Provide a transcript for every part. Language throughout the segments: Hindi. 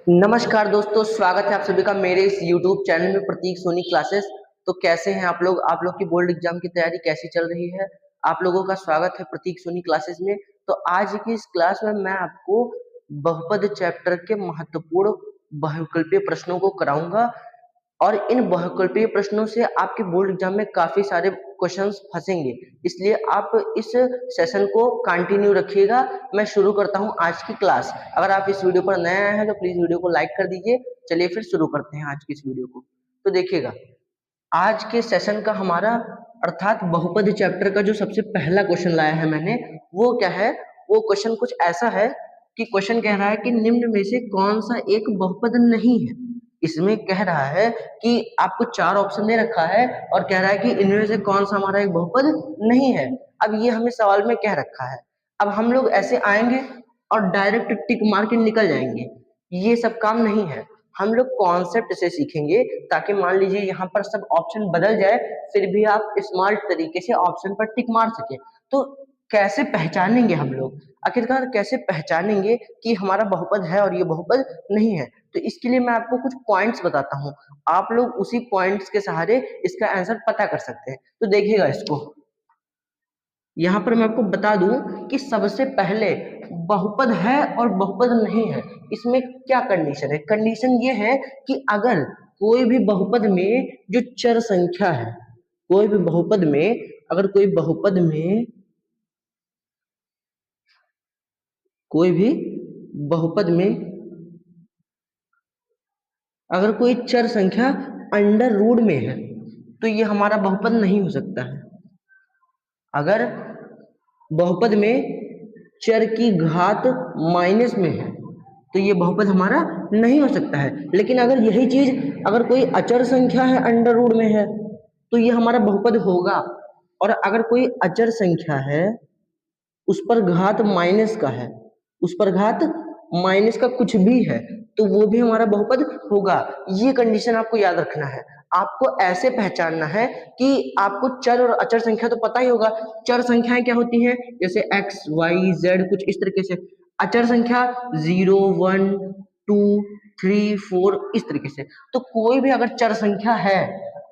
नमस्कार दोस्तों, स्वागत है आप सभी का मेरे इस YouTube चैनल में प्रतीक सोनी क्लासेस। तो कैसे हैं आप लोग की बोर्ड एग्जाम की तैयारी कैसी चल रही है? आप लोगों का स्वागत है प्रतीक सोनी क्लासेस में। तो आज की इस क्लास में मैं आपको बहुपद चैप्टर के महत्वपूर्ण बहुकल्पीय प्रश्नों को कराऊंगा और इन बहुकल्पीय प्रश्नों से आपके बोर्ड एग्जाम में काफी सारे क्वेश्चंस फंसेंगे, इसलिए आप इस सेशन को कंटिन्यू रखिएगा। मैं शुरू करता हूं आज की क्लास। अगर आप इस वीडियो पर नए आए हैं तो प्लीज वीडियो को लाइक कर दीजिए। चलिए फिर शुरू करते हैं आज की इस वीडियो को। तो देखिएगा, आज के सेशन का हमारा अर्थात बहुपद चैप्टर का जो सबसे पहला क्वेश्चन लाया है मैंने, वो क्या है? वो क्वेश्चन कुछ ऐसा है कि क्वेश्चन कह रहा है कि निम्न में से कौन सा एक बहुपद नहीं है। इसमें कह रहा है कि आपको चार ऑप्शन दे रखा है और कह रहा है कि इनमें से कौन सा हमारा एक बहुपद नहीं है। अब ये हमें सवाल में कह रखा है। अब हम लोग ऐसे आएंगे और डायरेक्ट टिक मार के निकल जाएंगे, ये सब काम नहीं है। हम लोग कॉन्सेप्ट से सीखेंगे ताकि मान लीजिए यहाँ पर सब ऑप्शन बदल जाए, फिर भी आप स्मार्ट तरीके से ऑप्शन पर टिक मार सके। तो कैसे पहचानेंगे हम लोग? आखिरकार कैसे पहचानेंगे कि हमारा बहुपद है और ये बहुपद नहीं है? तो इसके लिए मैं आपको कुछ पॉइंट्स बताता हूँ, आप लोग उसी पॉइंट्स के सहारे इसका आंसर पता कर सकते हैं। तो देखिएगा, इसको यहाँ पर मैं आपको बता दूं कि सबसे पहले बहुपद है और बहुपद नहीं है, इसमें क्या कंडीशन है? कंडीशन ये है कि अगर कोई भी बहुपद में जो चर संख्या है, कोई भी बहुपद में अगर कोई भी बहुपद में अगर कोई चर संख्या अंडर रूट में है तो ये हमारा बहुपद नहीं हो सकता है। अगर बहुपद में चर की घात माइनस में है तो ये बहुपद हमारा नहीं हो सकता है। लेकिन अगर यही चीज अगर कोई अचर संख्या है अंडर रूट में है तो ये हमारा बहुपद होगा। और अगर कोई अचर संख्या है उस पर घात माइनस का है, उस पर घात माइनस का कुछ भी है, तो वो भी हमारा बहुपद होगा। ये कंडीशन आपको याद रखना है। आपको ऐसे पहचानना है कि आपको चर और अचर संख्या तो पता ही होगा। चर संख्याएं क्या होती हैं? जैसे एक्स वाई जेड, कुछ इस तरीके से। अचर संख्या 0 1 2 3 4 इस तरीके से। तो कोई भी अगर चर संख्या है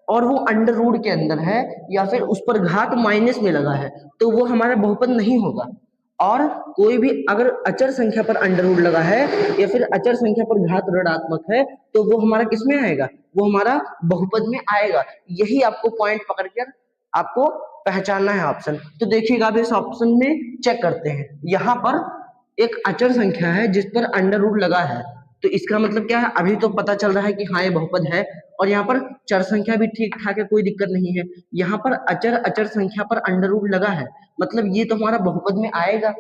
और वो अंडर रूट के अंदर है या फिर उस पर घात माइनस में लगा है तो वो हमारा बहुपद नहीं होगा। और कोई भी अगर अचर संख्या पर अंडर रूट लगा है या फिर अचर संख्या पर घात ऋणात्मक है तो वो हमारा किसमें आएगा? वो हमारा बहुपद में आएगा। यही आपको पॉइंट पकड़कर आपको पहचानना है ऑप्शन। तो देखिएगा, अब इस ऑप्शन में चेक करते हैं। यहाँ पर एक अचर संख्या है जिस पर अंडर रूट लगा है, तो इसका मतलब क्या है? अभी तो पता चल रहा है कि हाँ ये बहुपद है। और यहाँ पर चर संख्या भी ठीक ठाक है, कोई दिक्कत नहीं है। यहाँ पर अचर संख्या पर अंडर रूट लगा है, मतलब ये तो हमारा बहुपद में आएगा।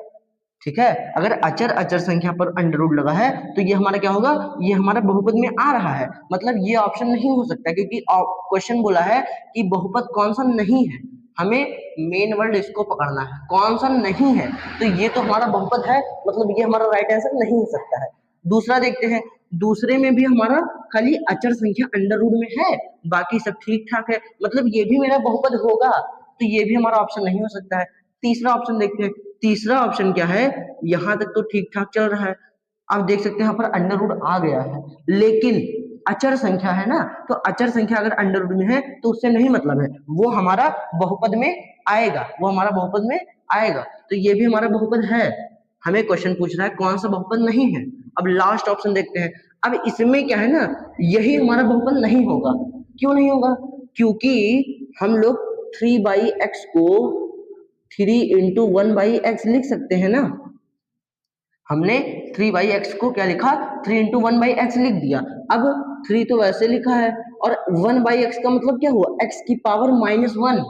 ठीक है, अगर अचर संख्या पर अंडर रूट लगा है तो ये हमारा क्या होगा? ये हमारा बहुपद में आ रहा है। मतलब ये ऑप्शन नहीं हो सकता, क्योंकि क्वेश्चन बोला है कि बहुपद कौन सा नहीं है। हमें मेन वर्ड इसको पकड़ना है, कौन सा नहीं है। तो ये तो हमारा बहुपद है, मतलब ये हमारा राइट आंसर नहीं हो सकता है। दूसरा देखते हैं, दूसरे में भी हमारा खाली अचर संख्या अंडर रूट में है, बाकी सब ठीक ठाक है, मतलब ये भी मेरा बहुपद होगा। तो ये भी हमारा ऑप्शन नहीं हो सकता है। तीसरा ऑप्शन देखते हैं। तीसरा ऑप्शन क्या है? यहां तक तो ठीक ठाक चल रहा है। आप देख सकते हैं यहाँ पर अंडर रूट आ गया है, लेकिन अचर संख्या है ना, तो अचर संख्या अगर अंडर रूट में है तो उससे नहीं मतलब है, वो हमारा बहुपद में आएगा, वो हमारा बहुपद में आएगा। तो ये भी हमारा बहुपद है। हमें क्वेश्चन पूछ रहा है कौन सा बहुपद नहीं है। अब लास्ट ऑप्शन देखते हैं। अब इसमें क्या है ना, यही हमारा बहुपद नहीं होगा। क्यों नहीं होगा? क्योंकि हम लोग 3/x को 3 × 1/x लिख सकते हैं ना। हमने 3/x को क्या लिखा? 3 × 1/x लिख दिया। अब 3 तो वैसे लिखा है और 1/x का मतलब क्या हुआ? x की पावर -1।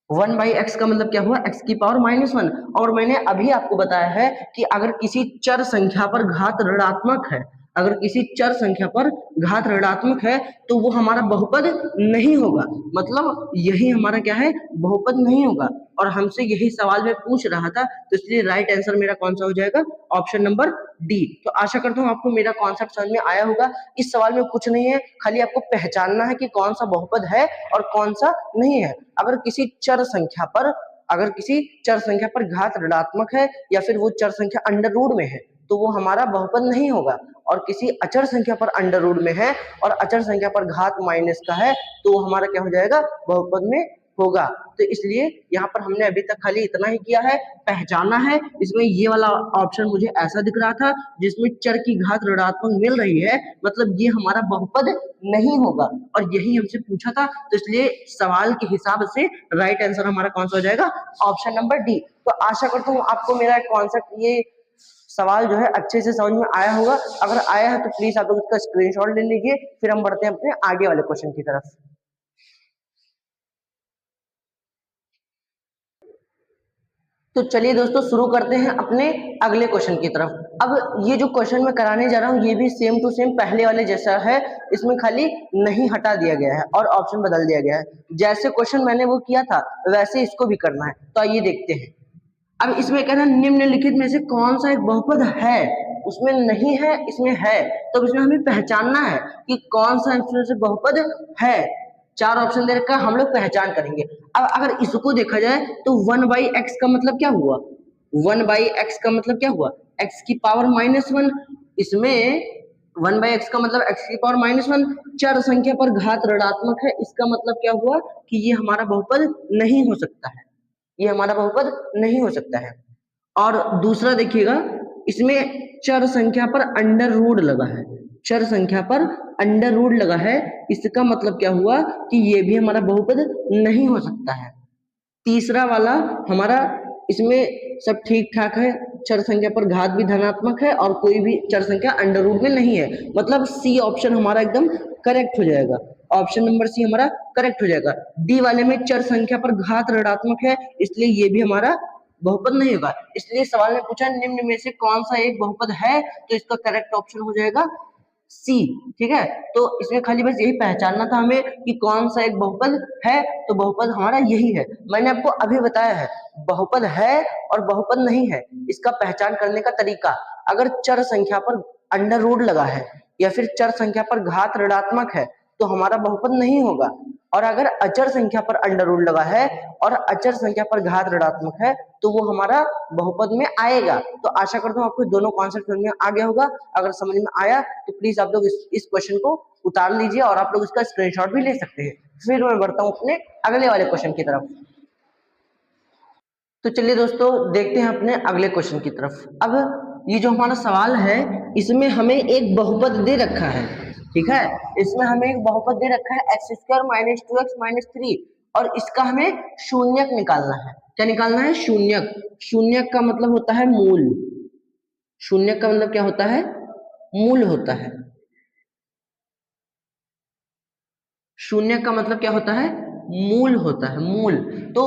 1/x का मतलब क्या हुआ? x की पावर -1। और मैंने अभी आपको बताया है कि अगर किसी चर संख्या पर घात ऋणात्मक है, अगर किसी चर संख्या पर घात ऋणात्मक है तो वो हमारा बहुपद नहीं होगा। मतलब यही हमारा क्या है? बहुपद नहीं होगा। और हमसे यही सवाल में पूछ रहा था, तो इसलिए राइट आंसर मेरा कौन सा हो जाएगा? Option number D. तो आशा करता हूँ आपको मेरा कॉन्सेप्ट समझ में आया होगा। इस सवाल में कुछ नहीं है, खाली आपको पहचानना है कि कौन सा बहुपद है और कौन सा नहीं है। अगर किसी चर संख्या पर घात ऋणात्मक है या फिर वो चर संख्या अंडर रूट में है तो वो हमारा बहुपद नहीं होगा। और किसी अचर संख्या पर अंडर रूट में है और अचर संख्या पर घात माइनस का है तो वो हमारा क्या हो जाएगा, बहुपद में होगा। तो इसलिए यहाँ पर हमने अभी तक खाली इतना ही किया है, पहचाना है। इसमें ये वाला ऑप्शन मुझे ऐसा दिख रहा था जिसमें चर की घात ऋणात्मक मिल रही है, मतलब ये हमारा बहुपद नहीं होगा और यही हमसे पूछा था। तो इसलिए सवाल के हिसाब से राइट आंसर हमारा कौन सा हो जाएगा, ऑप्शन नंबर डी। तो आशा करता हूँ आपको मेरा कॉन्सेप्ट, ये सवाल जो है अच्छे से समझ में आया होगा। अगर आया है तो प्लीज आप लोग इसका स्क्रीनशॉट ले लीजिए। फिर हम बढ़ते हैं अपने आगे वाले क्वेश्चन की तरफ। तो चलिए दोस्तों शुरू करते हैं अपने अगले क्वेश्चन की तरफ। अब ये जो क्वेश्चन मैं कराने जा रहा हूँ ये भी सेम टू सेम पहले वाले जैसा है, इसमें खाली नहीं हटा दिया गया है और ऑप्शन बदल दिया गया है। जैसे क्वेश्चन मैंने वो किया था वैसे इसको भी करना है। तो आइए देखते हैं। अब इसमें कहना निम्नलिखित में से कौन सा एक बहुपद है, उसमें नहीं है इसमें है, तो इसमें हमें पहचानना है कि कौन सा इसमें से बहुपद है। चार ऑप्शन दे रखा, हम लोग पहचान करेंगे। अब अगर इसको देखा जाए तो 1/x का मतलब क्या हुआ, 1/x का मतलब क्या हुआ, x की पावर -1। इसमें 1/x का मतलब x की पावर -1 चर संख्या पर घात ऋणात्मक है, इसका मतलब क्या हुआ कि ये हमारा बहुपद नहीं हो सकता है, ये हमारा बहुपद नहीं हो सकता है। और दूसरा देखिएगा, इसमें चर संख्या पर अंडर रूट लगा है, चर संख्या पर अंडर रूट लगा है, इसका मतलब क्या हुआ कि ये भी हमारा बहुपद नहीं हो सकता है। तीसरा वाला हमारा, इसमें सब ठीक ठाक है, चर संख्या पर घात भी धनात्मक है और कोई भी चर संख्या अंडर रूट में नहीं है, मतलब सी ऑप्शन हमारा एकदम करेक्ट हो जाएगा। ऑप्शन नंबर सी हमारा करेक्ट हो जाएगा। डी वाले में चर संख्या पर घात ऋणात्मक है, इसलिए ये भी हमारा बहुपद नहीं होगा। इसलिए सवाल ने पूछा निम्न में से कौन सा एक बहुपद है, तो इसका करेक्ट ऑप्शन हो जाएगा सी। ठीक है, तो इसमें खाली बस यही पहचानना था हमें कि कौन सा एक बहुपद है, तो बहुपद हमारा यही है। मैंने आपको अभी बताया है बहुपद है और बहुपद नहीं है, इसका पहचान करने का तरीका, अगर चर संख्या पर अंडर रूट लगा है या फिर चर संख्या पर घात ऋणात्मक है तो हमारा बहुपद नहीं होगा। और अगर अचर संख्या पर अंडर रूट लगा है और अचर संख्या पर घात ऋणात्मक है तो वो हमारा बहुपद में आएगा। तो आशा करता हूँ आपको दोनों कॉन्सेप्ट समझ में आ गया होगा। अगर समझ में आया तो प्लीज आप लोग इस क्वेश्चन को उतार लीजिए और आप लोग इसका स्क्रीनशॉट भी ले सकते हैं। फिर मैं बढ़ता हूँ अपने अगले वाले क्वेश्चन की तरफ। तो चलिए दोस्तों देखते हैं अपने अगले क्वेश्चन की तरफ। अब ये जो हमारा सवाल है इसमें हमें एक बहुपद दे रखा है, ठीक है, इसमें हमें एक बहुपद दे रखा है x² - 2x - 3 और इसका हमें शून्यक निकालना है। क्या निकालना है, शून्यक। शून्यक का मतलब होता है मूल, शून्यक का मतलब क्या होता है, मूल होता है। शून्यक का मतलब क्या होता है, मूल होता है, मूल। तो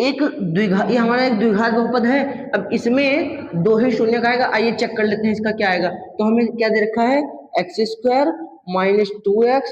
एक द्विघात, ये हमारा एक द्विघात बहुपद है। अब इसमें दो ही शून्यक आएगा, आइए चेक कर लेते हैं इसका क्या आएगा। तो हमें क्या दे रखा है, x² - 2x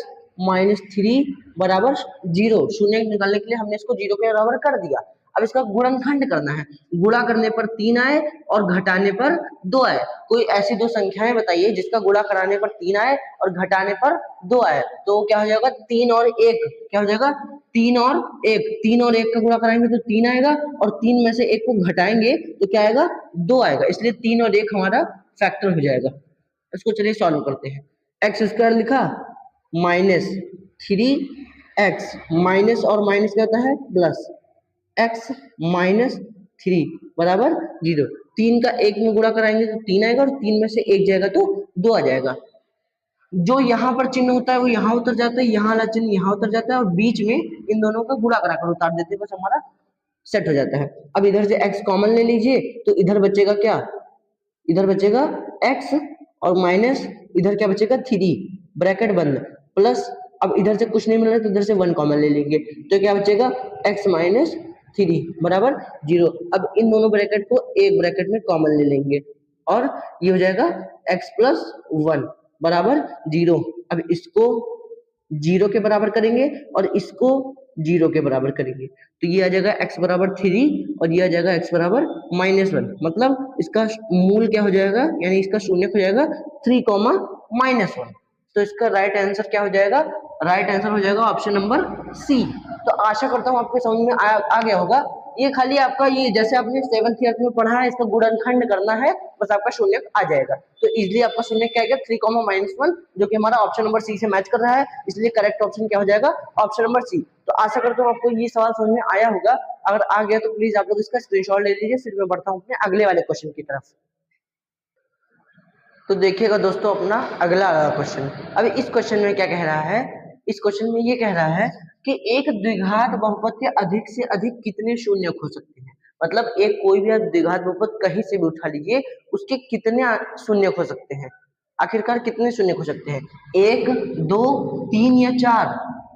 - 3 बराबर 0। शून्य निकालने के लिए हमने इसको 0 के बराबर कर दिया। अब इसका गुणनखंड करना है, गुणा करने पर 3 आए और घटाने पर 2 आए। कोई ऐसी दो संख्याएं बताइए जिसका गुणा कराने पर 3 आए और घटाने पर 2 आए, तो क्या हो जाएगा, 3 और 1, क्या हो जाएगा, 3 और 1। 3 और 1 का गुणा कराएंगे तो 3 आएगा और 3 में से 1 को घटाएंगे तो क्या आएगा, 2 आएगा। इसलिए 3 और 1 हमारा फैक्टर हो जाएगा। इसको चलिए सॉल्व करते हैं। x² लिखा -3x, माइनस और माइनस क्या होता है, प्लस, x - 3 बराबर 0। 3 का 1 में गुणा कराएंगे तो 3 आएगा और 3 में से 1 जाएगा तो 2 आ जाएगा। जो यहाँ पर चिन्ह होता है वो यहाँ उतर जाता है, यहाँ वाला चिन्ह यहाँ उतर जाता है और बीच में इन दोनों का गुणा कराकर उतार देते हैं, बस हमारा सेट हो जाता है। अब इधर से x कॉमन ले लीजिए तो इधर बचेगा क्या, इधर बचेगा x और माइनस इधर क्या बचेगा 3, ब्रैकेट बंद, प्लस, अब इधर से कुछ नहीं मिल रहा तो इधर से 1 कॉमन ले लेंगे तो क्या बचेगा, x - 3 बराबर 0। अब इन दोनों ब्रैकेट को एक ब्रैकेट में कॉमन ले लेंगे और ये हो जाएगा x + 1 बराबर 0। अब इसको 0 के बराबर करेंगे और इसको 0 के बराबर करेंगे तो ये आ जाएगा x बराबर 3 और ये आ जाएगा x बराबर -1। मतलब इसका मूल क्या हो जाएगा, यानी इसका शून्य हो जाएगा 3, -1। तो इसका राइट आंसर क्या हो जाएगा, राइट आंसर हो जाएगा ऑप्शन नंबर सी। तो आशा करता हूँ आपको समझ में आ गया होगा। ये खाली आपका ये जैसे आपने 7th ईयर में पढ़ा है, इसका गुणनखंड करना है, बस आपका शून्य आ जाएगा। तो इजिली आपका शून्य क्या आएगा 3, जो कि हमारा ऑप्शन नंबर सी से मैच कर रहा है, इसलिए करेक्ट ऑप्शन क्या हो जाएगा ऑप्शन नंबर सी। तो आशा करता हूँ आपको ये सवाल समझ में आया होगा। अगर आ गया तो प्लीज आप लोग इसका स्क्रीनशॉट ले लीजिए। फिर मैं बढ़ता हूँ अपने अगले वाले क्वेश्चन की तरफ। तो देखिएगा दोस्तों अपना अगला क्वेश्चन। अब इस क्वेश्चन में क्या कह रहा है, इस क्वेश्चन में ये कह रहा है कि एक द्विघात बहुपद के अधिक से अधिक कितने शून्य हो सकते हैं। मतलब एक कोई भी द्विघात बहुपद कहीं से भी उठा लीजिए, उसके कितने शून्य हो सकते हैं। आखिरकार कितने शून्य हो सकते हैं, 1, 2, 3 या 4,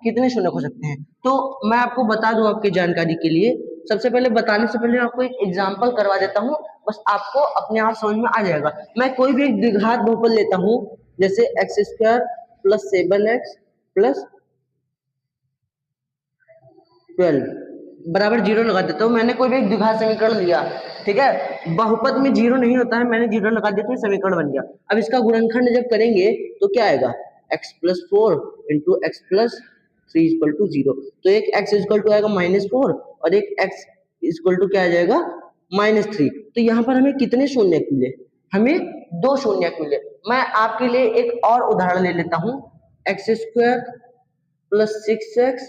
कितने शून्य हो सकते हैं। तो मैं आपको बता दूं आपकी जानकारी के लिए, सबसे पहले बताने से पहले आपको एक एग्जांपल करवा देता हूं, बस आपको अपने आप समझ में आ जाएगा। मैं कोई भी एक द्विघात बहुपद लेता हूं, जैसे x² + 7x + 12 बराबर 0 लगा देता हूँ। मैंने कोई भी एक द्विघात समीकरण लिया, ठीक है, बहुपद में 0 नहीं होता है, मैंने 0 लगा दिया तो समीकरण बन गया। अब इसका गुणनखंड जब करेंगे तो क्या आएगा, x + 4 × x + 3 = 0। तो एक x = आएगा -4 और एक x = क्या आ जाएगा -3। तो यहाँ पर हमें कितने शून्य मिले, हमें 2 शून्य मिले। मैं आपके लिए एक और उदाहरण ले लेता हूँ, x² + 6x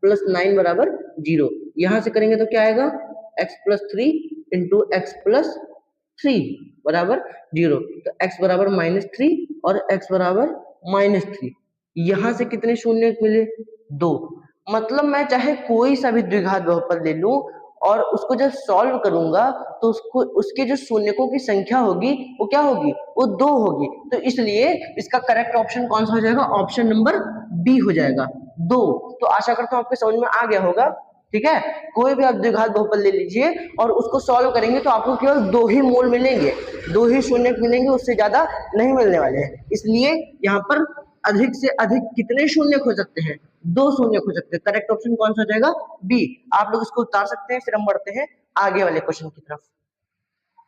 + 9 बराबर 0। यहां से करेंगे तो क्या आएगा, x + 3 × x + 3 बराबर 0। तो x बराबर -3 और x बराबर -3। यहां से कितने शून्य मिले, 2। मतलब मैं चाहे कोई सा भी द्विघात बहुपद ले लूं और उसको जब सॉल्व करूंगा तो उसको उसके जो शून्यकों की संख्या होगी वो क्या होगी, वो 2 होगी। तो इसलिए इसका करेक्ट ऑप्शन कौन सा हो जाएगा, ऑप्शन नंबर बी हो जाएगा, 2। तो आशा करता हूँ आपके समझ में आ गया होगा, ठीक है। कोई भी आप द्विघात बहुपद ले लीजिए और उसको सॉल्व करेंगे तो आपको केवल 2 ही मूल मिलेंगे, 2 ही शून्य मिलेंगे, उससे ज्यादा नहीं मिलने वाले हैं। इसलिए यहाँ पर अधिक से अधिक कितने शून्य हो सकते हैं, 2 शून्य हो सकते हैं। करेक्ट ऑप्शन कौन सा हो जाएगा, बी। आप लोग इसको उतार सकते हैं। फिर हम बढ़ते हैं आगे वाले क्वेश्चन की तरफ।